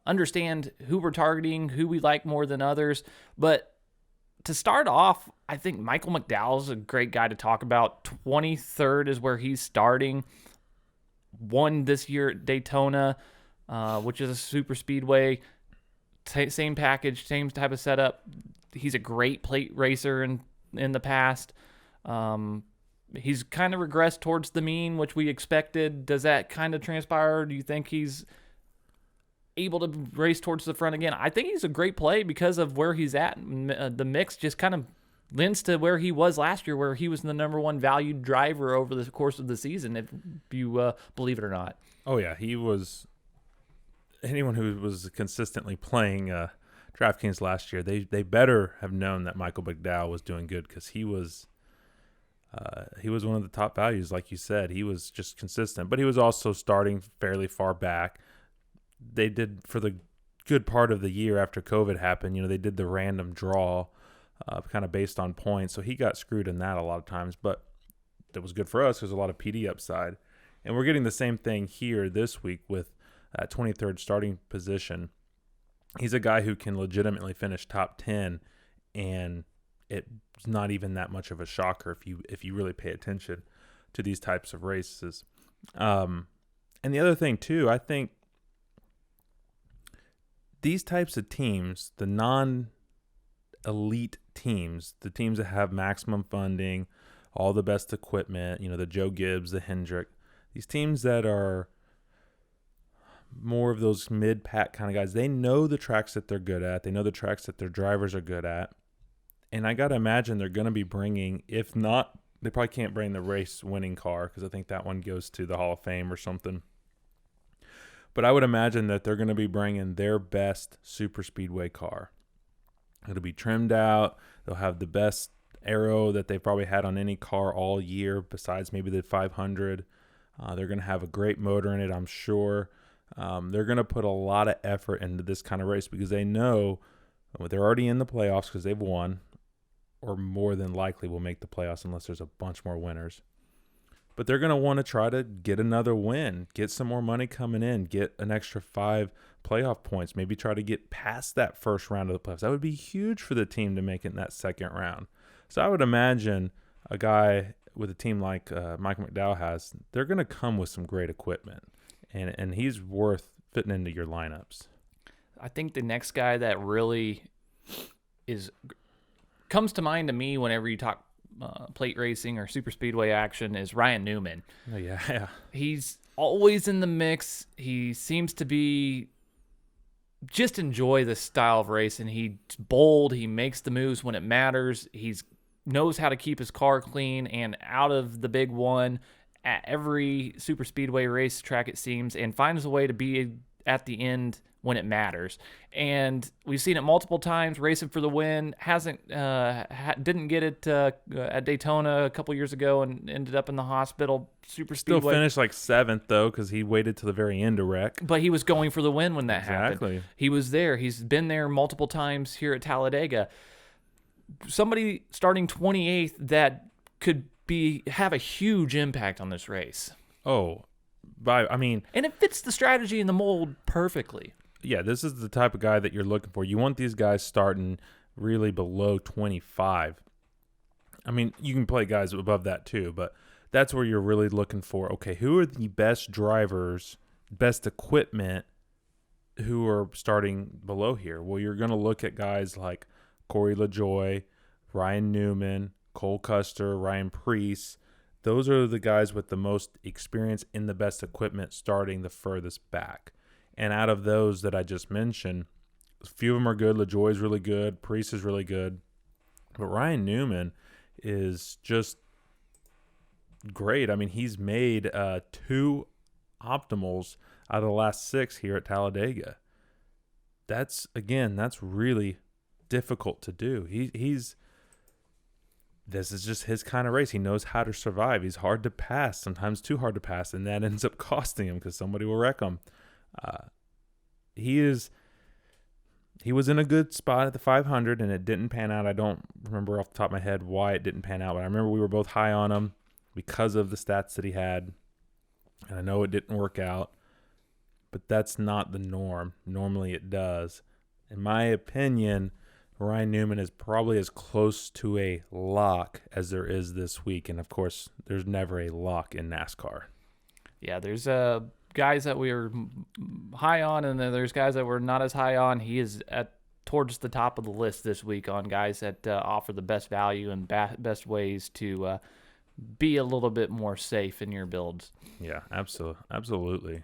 understand who we're targeting, who we like more than others. But to start off, I think Michael McDowell is a great guy to talk about. 23rd is where he's starting. Won this year at Daytona, which is a super speedway. Same package, same type of setup. He's a great plate racer in the past. He's kind of regressed towards the mean, which we expected. Does that kind of transpire? Do you think he's able to race towards the front again? I think he's a great play because of where he's at. The mix just kind of lends to where he was last year, where he was the number 1 valued driver over the course of the season, if you believe it or not. Oh, yeah. He was – anyone who was consistently playing DraftKings last year, they better have known that Michael McDowell was doing good, because he was one of the top values, like you said. He was just consistent, but he was also starting fairly far back. They did, for the good part of the year after COVID happened, they did the random draw kind of based on points, so he got screwed in that a lot of times, but that was good for us because a lot of PD upside. And we're getting the same thing here this week with 23rd starting position. He's a guy who can legitimately finish top 10, and it's not even that much of a shocker if you really pay attention to these types of races. And the other thing too, I think these types of teams, the non-elite teams, the teams that have maximum funding, all the best equipment, the Joe Gibbs, the Hendrick, these teams that are more of those mid-pack kind of guys, they know the tracks that they're good at. They know the tracks that their drivers are good at. And I got to imagine they're going to be bringing, if not, they probably can't bring the race-winning car, because I think that one goes to the Hall of Fame or something. But I would imagine that they're going to be bringing their best super speedway car. It'll be trimmed out. They'll have the best aero that they've probably had on any car all year, besides maybe the 500. They're going to have a great motor in it, I'm sure. They're going to put a lot of effort into this kind of race, because they know they're already in the playoffs because they've won, or more than likely will make the playoffs unless there's a bunch more winners. But they're going to want to try to get another win, get some more money coming in, get an extra 5 playoff points, maybe try to get past that first round of the playoffs. That would be huge for the team to make it in that second round. So I would imagine a guy with a team like Mike McDowell has, they're going to come with some great equipment, and he's worth fitting into your lineups. I think the next guy that really comes to mind to me whenever you talk plate racing or super speedway action is Ryan Newman. Oh, yeah. He's always in the mix. He seems to be just enjoy this style of racing. He's bold. He makes the moves when it matters. He's knows how to keep his car clean and out of the big one at every super speedway racetrack, it seems, and finds a way to be at the end when it matters. And we've seen it multiple times, racing for the win. Didn't get it at Daytona a couple years ago and ended up in the hospital. Super Still Speedway. finished like 7th, though, because he waited to the very end to wreck. But he was going for the win when that Exactly. happened. He was there. He's been there multiple times here at Talladega. Somebody starting 28th that could have a huge impact on this race. And it fits the strategy and the mold perfectly. Yeah, this is the type of guy that you're looking for. You want these guys starting really below 25. I mean, you can play guys above that too, but that's where you're really looking for, okay, who are the best drivers, best equipment who are starting below here? Well, you're going to look at guys like Corey LaJoie, Ryan Newman, Cole Custer, Ryan Preece. Those are the guys with the most experience in the best equipment starting the furthest back. And out of those that I just mentioned, a few of them are good. LaJoie is really good. Preece is really good. But Ryan Newman is just great. I mean, he's made 2 optimals out of the last 6 here at Talladega. That's really difficult to do. This is just his kind of race. He knows how to survive. He's hard to pass, sometimes too hard to pass, and that ends up costing him because somebody will wreck him. He was in a good spot at the 500, and it didn't pan out. I don't remember off the top of my head why it didn't pan out, but I remember we were both high on him because of the stats that he had, and I know it didn't work out, but that's not the norm. Normally it does. In my opinion, Ryan Newman is probably as close to a lock as there is this week, and of course, there's never a lock in NASCAR. Yeah, there's guys that we were high on, and then there's guys that we're not as high on. He is towards the top of the list this week on guys that offer the best value and best ways to be a little bit more safe in your builds. Yeah, absolutely.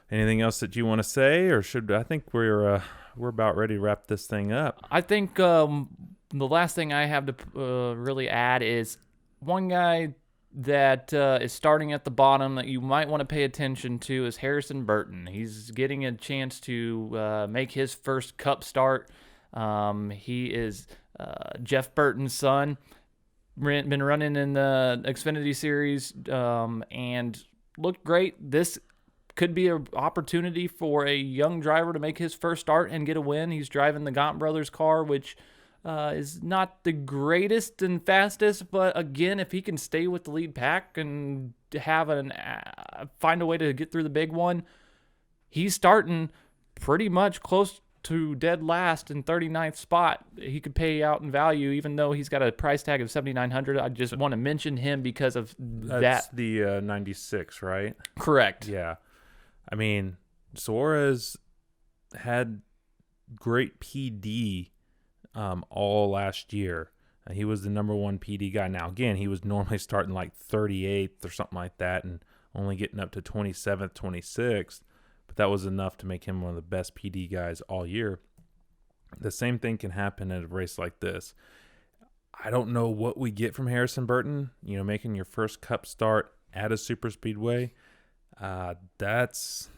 Anything else that you want to say, or I think we're about ready to wrap this thing up. I think the last thing I have to really add is one guy that is starting at the bottom that you might want to pay attention to is Harrison Burton. He's getting a chance to make his first Cup start. He is Jeff Burton's son. Been running in the Xfinity Series and looked great. This could be an opportunity for a young driver to make his first start and get a win. He's driving the Gaunt Brothers car, which is not the greatest and fastest, but again, if he can stay with the lead pack and have find a way to get through the big one, he's starting pretty much close to dead last in 39th spot. He could pay out in value, even though he's got a price tag of $7,900. I just want to mention him because of That's the 96, right? Correct. Yeah. I mean, Suarez had great PD all last year. He was the number 1 PD guy. Now, again, he was normally starting like 38th or something like that and only getting up to 27th, 26th. But that was enough to make him one of the best PD guys all year. The same thing can happen at a race like this. I don't know what we get from Harrison Burton, making your first Cup start at a super speedway. That's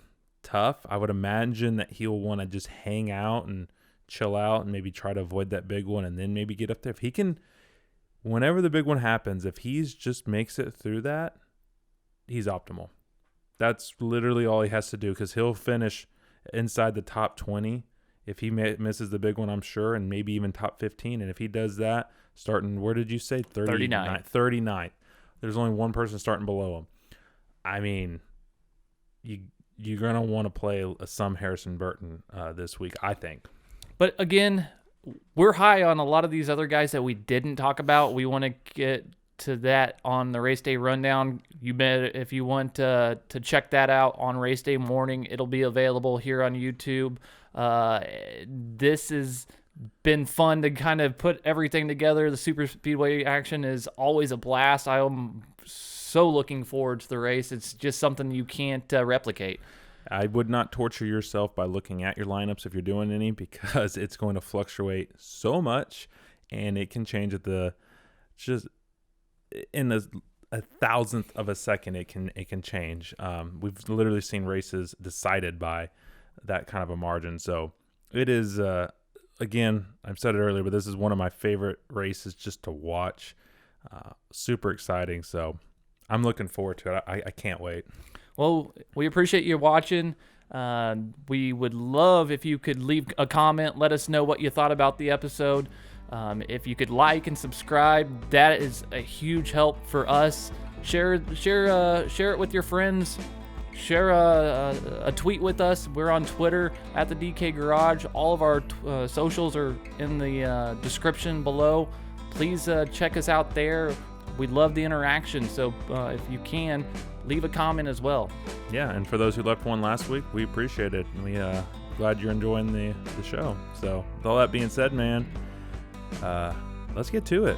tough. I would imagine that he'll want to just hang out and chill out and maybe try to avoid that big one and then maybe get up there. If he can, whenever the big one happens, if he's just makes it through that, he's optimal. That's literally all he has to do because he'll finish inside the top 20 if he misses the big one, I'm sure, and maybe even top 15. And if he does that, starting, where did you say? 39th. There's only one person starting below him. I mean, you're going to want to play some Harrison Burton this week, I think. But again, we're high on a lot of these other guys that we didn't talk about. We want to get to that on the race day rundown. You bet if you want to check that out on race day morning, it'll be available here on YouTube. This has been fun to kind of put everything together. The super speedway action is always a blast. I am so looking forward to the race. It's just something you can't replicate. I would not torture yourself by looking at your lineups if you're doing any, because it's going to fluctuate so much, and it can change at just in a thousandth of a second. It can change. We've literally seen races decided by that kind of a margin. So it is, again, I've said it earlier, but this is one of my favorite races just to watch. Super exciting. So I'm looking forward to it. I can't wait. Well, we appreciate you watching. We would love if you could leave a comment. Let us know what you thought about the episode. If you could like and subscribe, that is a huge help for us. Share it with your friends. Share a tweet with us. We're on Twitter at the DK Garage. All of our socials are in the description below. Please check us out there. We love the interaction, so if you can, leave a comment as well. Yeah, and for those who left one last week, we appreciate it. We glad you're enjoying the show. So with all that being said, man, let's get to it.